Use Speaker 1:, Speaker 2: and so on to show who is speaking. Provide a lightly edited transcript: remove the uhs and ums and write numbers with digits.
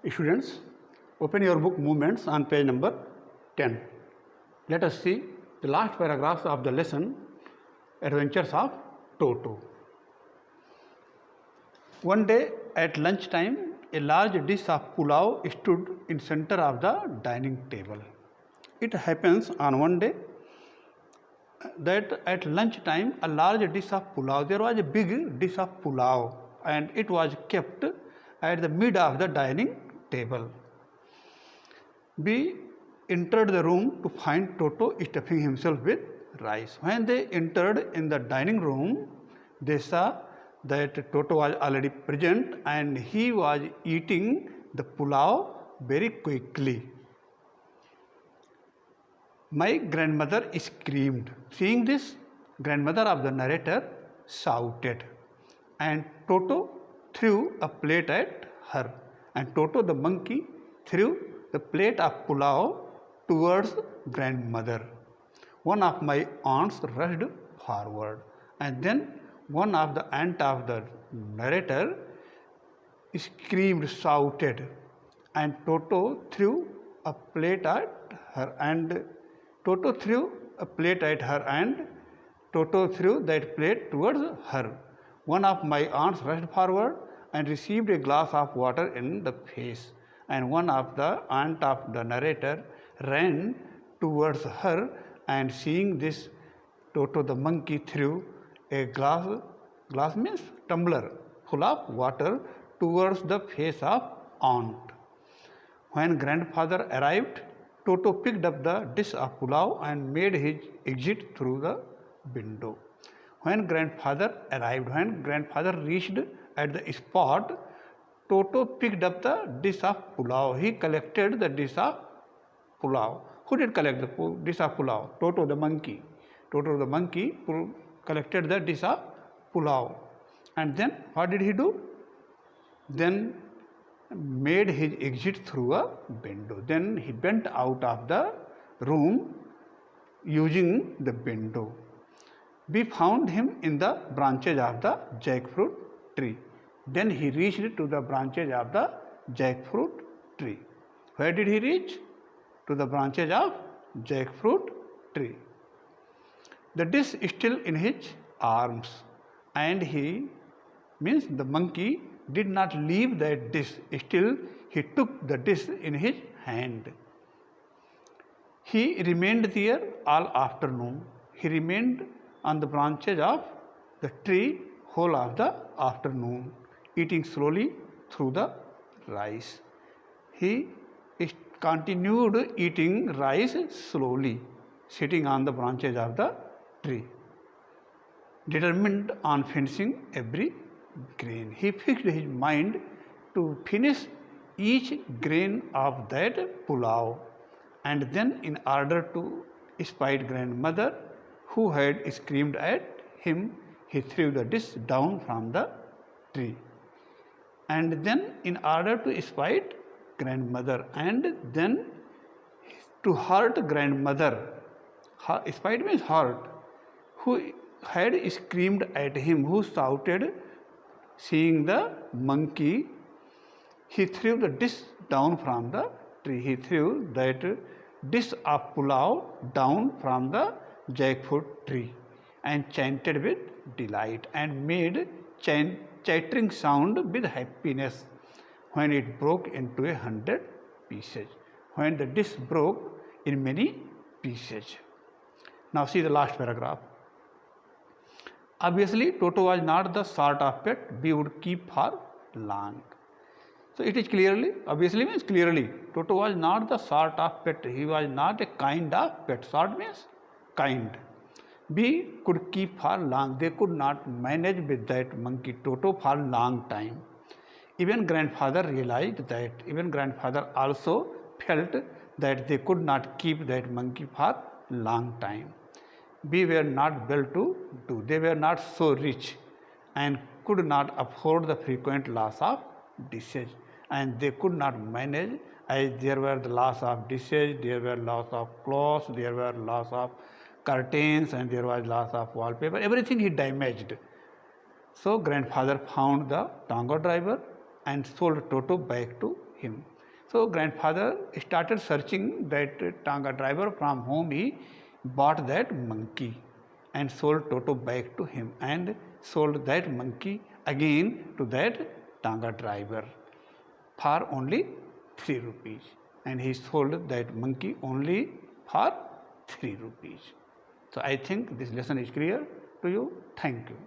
Speaker 1: Students, open your book Movements on page number 10. Let us see the last paragraphs of the lesson Adventures of Toto. One day at lunchtime, a large dish of pulao stood in center of the dining table. It happens on one day that at lunchtime a large dish of pulao, there was a big dish of pulao and it was kept at the mid of the dining table. We entered the room to find Toto stuffing himself with rice. When they entered in the dining room, they saw that Toto was already present and he was eating the pulao very quickly. My grandmother screamed. Seeing this, grandmother of the narrator shouted, and Toto threw a plate at her. And Toto the monkey threw the plate of pulao towards grandmother. One of my aunts rushed forward, and then one of the aunt of the narrator screamed, shouted, and Toto threw a plate at her, and Toto threw a plate at her, and Toto threw that plate towards her. One of my aunts rushed forward and received a glass of water in the face, and one of the aunt of the narrator ran towards her, and seeing this, Toto the monkey threw a glass means tumbler full of water towards the face of aunt. When grandfather arrived, Toto picked up the dish of pulao and made his exit through the window. When grandfather reached at the spot, Toto picked up the dish of pulao. He collected the dish of pulao. Who did collect the dish of pulao? Toto the monkey. Toto the monkey collected the dish of pulao. And then what did he do? Then made his exit through a window. Then he went out of the room using the window. We found him in the branches of the jackfruit tree. Then he reached to the branches of the jackfruit tree. Where did he reach? To the branches of jackfruit tree. The dish is still in his arms, and he means the monkey did not leave that dish. Still, he took the dish in his hand. He remained there all afternoon. He remained on the branches of the tree whole of the afternoon, eating slowly through the rice. He continued eating rice slowly, sitting on the branches of the tree, determined on finishing every grain. He fixed his mind to finish each grain of that pulao, and then, in order to spite grandmother, who had screamed at him, he threw the dish down from the tree. And then, in order to spite grandmother, and then to hurt grandmother, spite means hurt, who had screamed at him, who shouted, seeing the monkey, he threw the dish down from the tree. He threw that dish of pulao down from the jackfruit tree and chanted with delight and made chattering sound with happiness when it broke into 100 pieces. When the dish broke in many pieces. Now see the last paragraph. Obviously, Toto was not the sort of pet we would keep for long. So it is clearly, obviously means clearly, Toto was not the sort of pet. He was not a kind of pet. Sort means kind. We could keep for long. They could not manage with that monkey Toto for long time. Even grandfather realized that. Even grandfather also felt that they could not keep that monkey for long time. We were not well to do. They were not so rich and could not afford the frequent loss of dishes, and they could not manage, as there were the loss of dishes, there were loss of clothes, there were loss of curtains, and there was loss of wallpaper. Everything he damaged. So grandfather found the tango driver and sold Toto back to him. So grandfather started searching that Tanga driver from whom he bought that monkey and sold Toto back to him and sold that monkey again to that Tanga driver for only 3 rupees, and he sold that monkey only for 3 rupees. So I think this lesson is clear to you. Thank you.